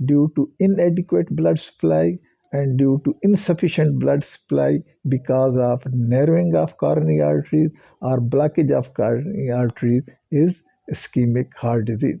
due to inadequate blood supply and due to insufficient blood supply because of narrowing of coronary arteries or blockage of coronary arteries is ischemic heart disease.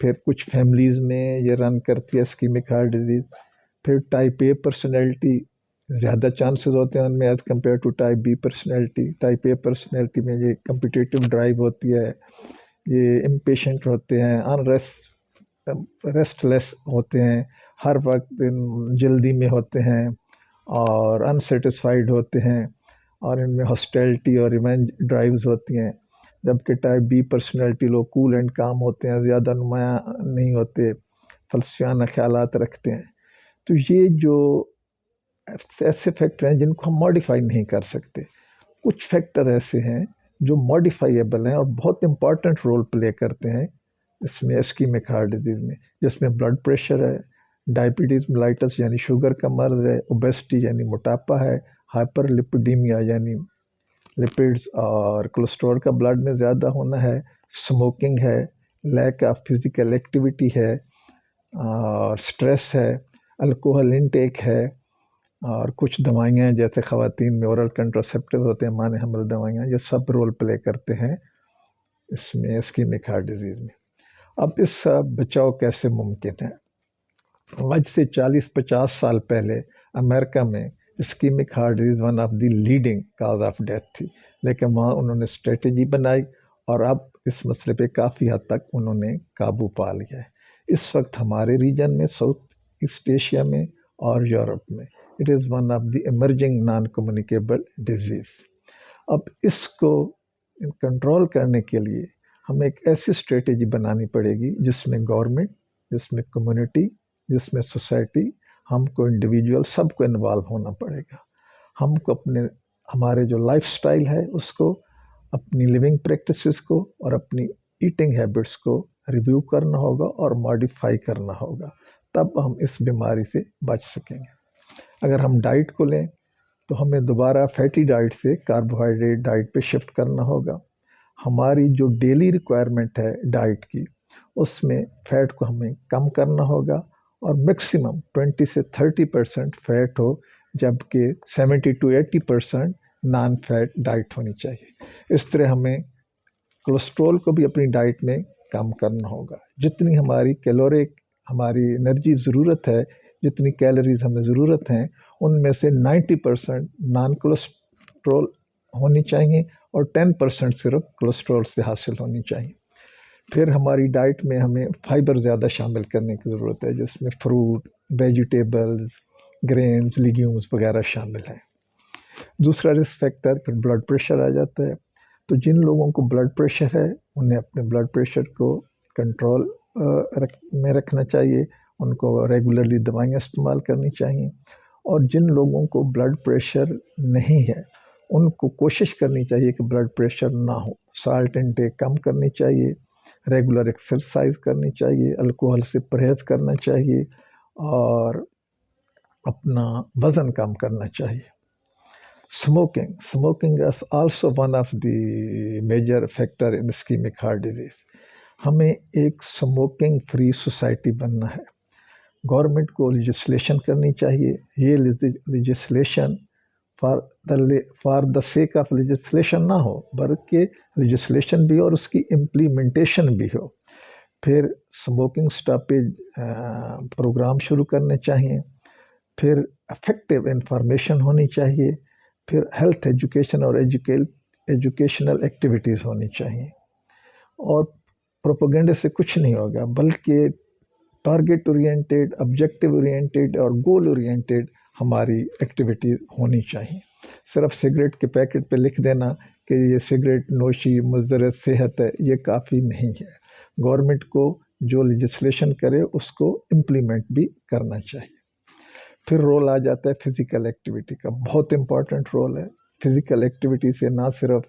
پھر کچھ families میں یہ run کرتی ہے ischemic heart disease. پھر type A personality زیادہ chances ہوتے ہیں ان میں as compare to type B personality. Type A personality میں یہ کمپٹیٹیو ڈرائیو ہوتی ہے، یہ امپیشنٹ ہوتے ہیں، ریسٹ لیس ہوتے ہیں، ہر وقت جلدی میں ہوتے ہیں اور انسیٹسفائیڈ ہوتے ہیں، اور ان میں ہاسٹیلٹی اور ریونج ڈرائیوز ہوتی ہیں. جبکہ ٹائپ بی پرسنالٹی لوگ کول اینڈ کام ہوتے ہیں، زیادہ نمایاں نہیں ہوتے، فلسفیانہ خیالات رکھتے ہیں. تو یہ جو ایسے فیکٹر ہیں جن کو ہم ماڈیفائی نہیں کر سکتے. کچھ فیکٹر ایسے ہیں جو ماڈیفائیبل ہیں اور بہت امپورٹنٹ رول پلے کرتے ہیں اس میں اسکیمک ہارٹ ڈیزیز میں، جس میں بلڈ پریشر ہے، ڈائبٹیز ملائٹس یعنی شوگر کا مرض ہے، اوبیسٹی یعنی موٹاپا ہے، ہائپر لپڈیمیا یعنی لپڈز اور کولیسٹرول کا بلڈ میں زیادہ ہونا ہے، اسموکنگ ہے، لیک آف فزیکل ایکٹیویٹی ہے، اور سٹریس ہے، الکوہل انٹیک ہے، اور کچھ دوائیاں جیسے خواتین میں اورل کنٹراسیپٹیو ہوتے ہیں، مانے حمل دوائیاں، یہ سب رول پلے کرتے ہیں اس میں اسکیمک ہارٹ ڈیزیز میں. اب اس سے بچاؤ کیسے ممکن ہے؟ آج سے 40-50 سال پہلے امریکہ میں ischemic heart disease one of the leading cause of death تھی، لیکن وہاں انہوں نے اسٹریٹجی بنائی اور اب اس مسئلے پہ کافی حد تک انہوں نے قابو پا لیا ہے. اس وقت ہمارے ریجن میں، ساؤتھ ایسٹ ایشیا میں اور یورپ میں، it is one of the emerging naan communicable disease. اب اس کو کنٹرول کرنے کے لیے ہمیں ایک ایسی اسٹریٹجی بنانی پڑے گی جس میں گورنمنٹ، جس میں کمیونٹی، جس میں سوسائٹی، ہم کو انڈیویجول سب کو انوالو ہونا پڑے گا. ہم کو ہمارے جو لائف سٹائل ہے اس کو، اپنی لیونگ پریکٹسز کو اور اپنی ایٹنگ ہیبٹس کو ریویو کرنا ہوگا اور ماڈیفائی کرنا ہوگا، تب ہم اس بیماری سے بچ سکیں گے. اگر ہم ڈائٹ کو لیں تو ہمیں دوبارہ فیٹی ڈائٹ سے کاربوہائیڈریٹ ڈائٹ پہ شفٹ کرنا ہوگا. ہماری جو ڈیلی ریکوائرمنٹ ہے ڈائٹ کی، اس میں فیٹ کو ہمیں کم کرنا ہوگا، اور میکسیمم 20 سے 30% فیٹ ہو، جبکہ 70 to 80% نان فیٹ ڈائٹ ہونی چاہیے. اس طرح ہمیں کولیسٹرول کو بھی اپنی ڈائٹ میں کم کرنا ہوگا. جتنی ہماری کیلورک، ہماری انرجی ضرورت ہے، جتنی کیلوریز ہمیں ضرورت ہیں، ان میں سے 90% نان کولیسٹرول ہونی چاہیے اور 10% صرف کولیسٹرول سے حاصل ہونی چاہیے. پھر ہماری ڈائٹ میں ہمیں فائبر زیادہ شامل کرنے کی ضرورت ہے، جس میں فروٹ، ویجیٹیبلز، گرینز، لیگیومز وغیرہ شامل ہیں. دوسرا رسک فیکٹر پھر بلڈ پریشر آ جاتا ہے. تو جن لوگوں کو بلڈ پریشر ہے انہیں اپنے بلڈ پریشر کو کنٹرول میں رکھنا چاہیے، ان کو ریگولرلی دوائیاں استعمال کرنی چاہیے. اور جن لوگوں کو بلڈ پریشر نہیں ہے ان کو کوشش کرنی چاہیے کہ بلڈ پریشر نہ ہو، سالٹ انٹیک کم کرنی چاہیے، ریگولر ایکسرسائز کرنی چاہیے، الکوہل سے پرہیز کرنا چاہیے، اور اپنا وزن کم کرنا چاہیے. Smoking is also one of the major factor in ischemic heart disease. ہمیں ایک سموکنگ فری سوسائٹی بننا ہے. گورنمنٹ کو لیجسلیشن کرنی چاہیے. یہ legislation for the sake of legislation نہ ہو، بلکہ لیجسلیشن بھی اور اس کی امپلیمنٹیشن بھی ہو. پھر سموکنگ سٹاپیج پروگرام شروع کرنے چاہیے. پھر افیکٹو انفارمیشن ہونی چاہیے. پھر ہیلتھ ایجوکیشن اور ایجوکیشنل ایکٹیویٹیز ہونی چاہیے. اور پروپیگنڈے سے کچھ نہیں ہوگا، بلکہ ٹارگیٹ اورینٹیڈ، آبجیکٹیو اورینٹیڈ اور گول اورینٹیڈ ہماری ایکٹیویٹی ہونی چاہیے. صرف سگریٹ کے پیکٹ پہ لکھ دینا کہ یہ سگریٹ نوشی مضر صحت ہے، یہ کافی نہیں ہے. گورنمنٹ کو جو لیجسلیشن کرے اس کو امپلیمنٹ بھی کرنا چاہیے. پھر رول آ جاتا ہے فزیکل ایکٹیویٹی کا. بہت امپورٹنٹ رول ہے. فزیکل ایکٹیویٹی سے نہ صرف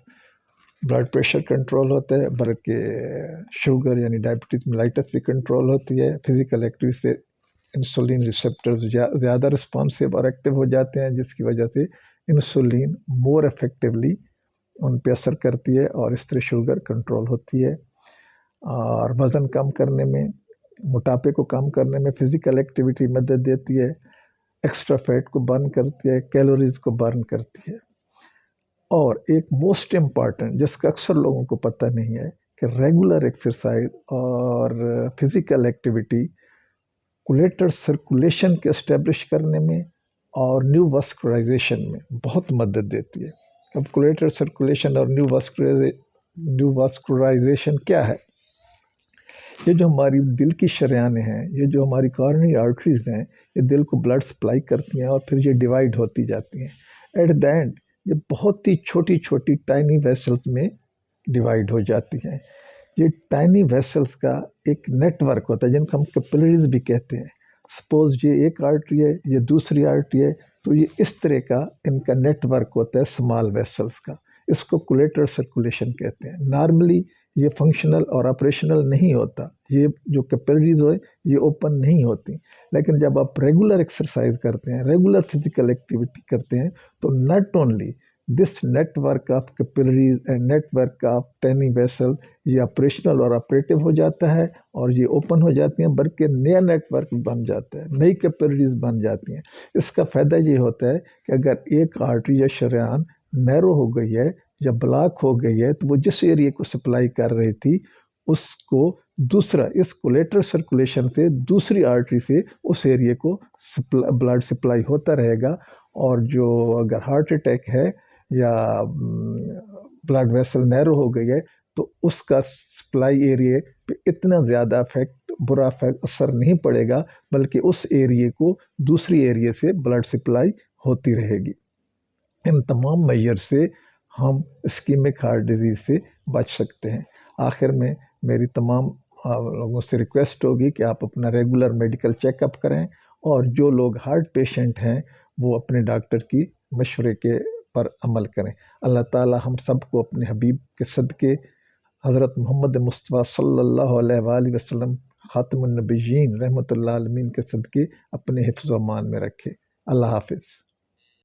بلڈ پریشر کنٹرول ہوتا ہے، بلکہ شوگر یعنی ڈائبٹیز ملائٹس بھی کنٹرول ہوتی ہے. فزیکل ایکٹیویٹی سے انسولین ریسیپٹرز زیادہ رسپانسو اور ایکٹیو ہو جاتے ہیں، جس کی وجہ سے انسولین مور افیکٹولی ان پہ اثر کرتی ہے، اور اس طرح شوگر کنٹرول ہوتی ہے. اور وزن کم کرنے میں، موٹاپے کو کم کرنے میں فزیکل ایکٹیویٹی مدد دیتی ہے. ایکسٹرا فیٹ کو برن کرتی ہے، کیلوریز کو برن کرتی ہے. اور ایک موسٹ امپارٹنٹ جس کا اکثر لوگوں کو پتہ نہیں ہے کہ ریگولر ایکسرسائز اور فزیکل ایکٹیویٹی کولیٹر سرکولیشن کے اسٹیبلش کرنے میں اور نیو واسکولائزیشن میں بہت مدد دیتی ہے۔ اب کولیٹر سرکولیشن اور نیو واسکولائزیشن کیا ہے؟ یہ جو ہماری دل کی شریانیں ہیں، یہ جو ہماری کارنری آرٹریز ہیں، یہ دل کو بلڈ سپلائی کرتی ہیں اور پھر یہ ڈیوائیڈ ہوتی جاتی ہیں۔ ایٹ دا اینڈ یہ بہت ہی چھوٹی چھوٹی ٹائنی ویسلز میں ڈیوائیڈ ہو جاتی ہیں۔ یہ ٹائنی ویسلز کا ایک نیٹ ورک ہوتا ہے جن کو ہم کیپلریز بھی کہتے ہیں۔ سپوز یہ ایک آرٹری ہے، یہ دوسری آرٹری ہے، تو یہ اس طرح کا ان کا نیٹ ورک ہوتا ہے اسمال ویسلز کا۔ اس کو کولیٹر سرکولیشن کہتے ہیں۔ نارملی یہ فنکشنل اور آپریشنل نہیں ہوتا، یہ جو کیپلریز ہوئے یہ اوپن نہیں ہوتی، لیکن جب آپ ریگولر ایکسرسائز کرتے ہیں، ریگولر فزیکل ایکٹیویٹی کرتے ہیں، تو not only this network of capillaries and network of tiny vessel یہ آپریشنل اور آپریٹو ہو جاتا ہے اور یہ اوپن ہو جاتی ہیں، بلکہ نیا نیٹ ورک بن جاتا ہے، نئی کیپلریز بن جاتی ہیں۔ اس کا فائدہ یہ ہوتا ہے کہ اگر ایک آرٹری یا شریان نیرو ہو گئی ہے یا بلاک ہو گئی ہے، تو وہ جس ایریا کو سپلائی کر رہی تھی اس کو دوسرا اس کولیٹر سرکولیشن سے دوسری آرٹری سے اس ایریا کو بلڈ سپلائی ہوتا رہے گا، اور جو اگر ہارٹ اٹیک ہے یا بلڈ ویسل نیرو ہو گئی ہے تو اس کا سپلائی ایریا پہ اتنا زیادہ برا اثر نہیں پڑے گا، بلکہ اس ایریا کو دوسری ایریا سے بلڈ سپلائی ہوتی رہے گی۔ ان تمام میجر سے ہم اسکیمک ہارٹ ڈیزیز سے بچ سکتے ہیں۔ آخر میں میری تمام لوگوں سے ریکویسٹ ہوگی کہ آپ اپنا ریگولر میڈیکل چیک اپ کریں، اور جو لوگ ہارٹ پیشنٹ ہیں وہ اپنے ڈاکٹر کی مشورے کے پر عمل کریں۔ اللہ تعالی ہم سب کو اپنے حبیب کے صدقے حضرت محمد مصطفیٰ صلی اللہ علیہ وآلہ وسلم خاتم النبیین رحمۃ اللہ عالمین کے صدقے اپنے حفظ و امان میں رکھے۔ اللہ حافظ۔